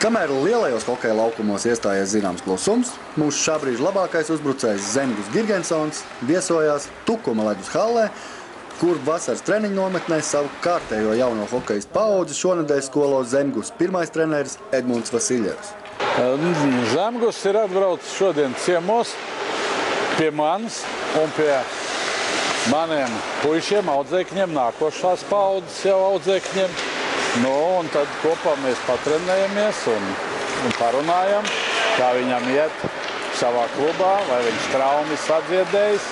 Kamēr lielajos hokeja laukumos iestājies zināms klusums, mūsu šā brīža labākais uzbrucējs Zemgus Girgensons viesojās Tukuma ledus hallē, kur vasaras treniņu nometnē savu kārtējo jauno hokejistu paudzi šonedēļ skolo Zemgus pirmais treneris Edmunds Vasiljevs. Zemgus ir atbraucis šodien ciemos pie manis un pie maniem puišiem, audzēkņiem, nākošās paudzes jau audzēkņiem. Un tad kopā mēs patrenējamies un parunājam, kā viņam iet savā klubā, vai viņš traumas atdziedējis,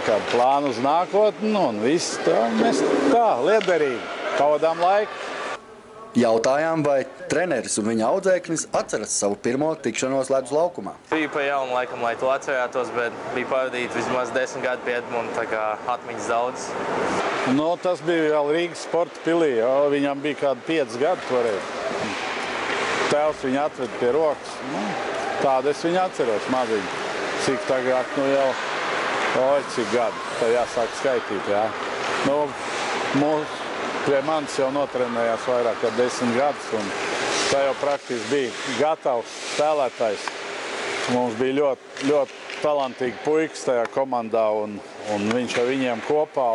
kādu plānu uz nākotni, un viss tā, mēs tā, liederīgi, pavadām laiku. Jautājām, vai treneris un viņa audzēknis atceras savu pirmo tikšanos ledus laukumā. Bija pa jaunu laikam, lai to atcerētos, bet bija pavadīt vismaz 10 gadu pie Edmunda, tā kā atmiņas daudz. Tas bija vēl Rīgas sporta pilī, viņam bija kādi 5 gadi toreiz. Tēvs viņu atved pie rokas, tādu es viņu atceros maziņu. Cik tagad, cik gadi, tad jāsāk skaitīt, jā. Pie manis jau notrenējās vairāk kā 10 gadus, un tā jau praktiski bija gatavs spēlētājs. Mums bija ļoti, ļoti talantīgi puikas tajā komandā, un viņš ar viņiem kopā,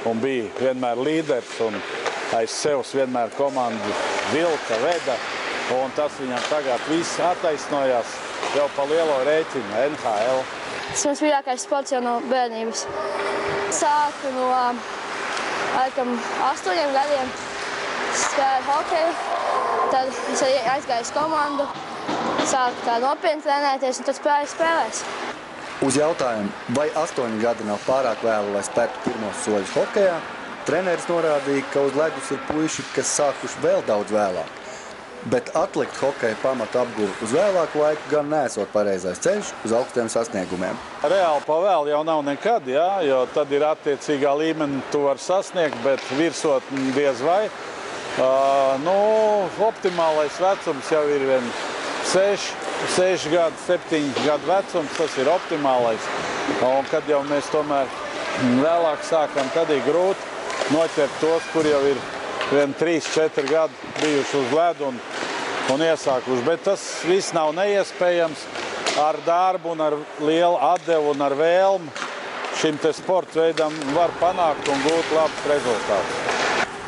un bija vienmēr līderis, un aiz sevs vienmēr komandu vilka, veda, un tas viņam tagad viss attaisnojās jau pa lielo rēķinu, NHL. Tas mans mīļākais sports jau no bērnības. Sāku no 8 gadiem spēlēju hokeju, tad es aizgāju uz komandu, sāku tā nopietni trenēties un tad spēlēju spēlēs. Uz jautājumu, vai 8 gadi nav pārāk vēlu, lai spērtu pirmos soļus hokejā, treneris norādīja, ka uz ledus ir puiši, kas sākuši vēl daudz vēlāk. Bet atlikt hokeja pamatu apguvi uz vēlāku laiku gan neesot pareizais ceļš uz augstiem sasniegumiem. Reāli pavēl jau nav nekad, jo tad ir attiecīgā līmeni tu var sasniegt, bet virsot diez vai. Optimālais vecums jau ir 6 gadu, 7 gadu vecums, tas ir optimālais. Un kad jau mēs tomēr vēlāk sākam, tad ir grūti noķert tos, kur jau ir 3-4 gadi bijuši uz ledu un iesākuši. Bet tas viss nav neiespējams. Ar darbu un ar lielu atdevu un ar vēlmu šim te sporta veidam var panākt un gūt labus rezultātus.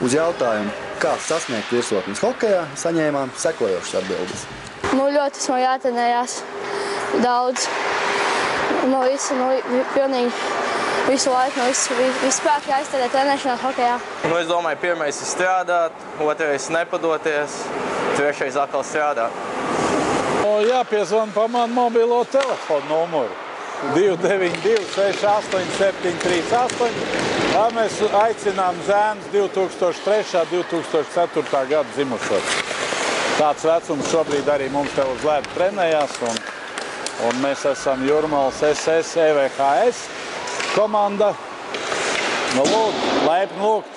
Uz jautājumu, kā sasniegt virsotnes hokejā, saņēmām sekojošas atbildes. Ļoti man jātrenējās daudz. Pilnīgi visu laiku, visu spēku jāiztērē trenēšanās hokejā. Es domāju, pirmais ir strādāt, otrais nepadoties, trešais atkal strādāt. Jāpiezvana pa manu mobilo telefonu numuru 292 68 738. Mēs aicinām zēnus 2003. 2004. gada dzimušos. Tāds vecums šobrīd arī mums te uz ledu trenējās, un mēs esam Jūrmalas SS EVHS komanda. Lūdzu, laipni lūgt.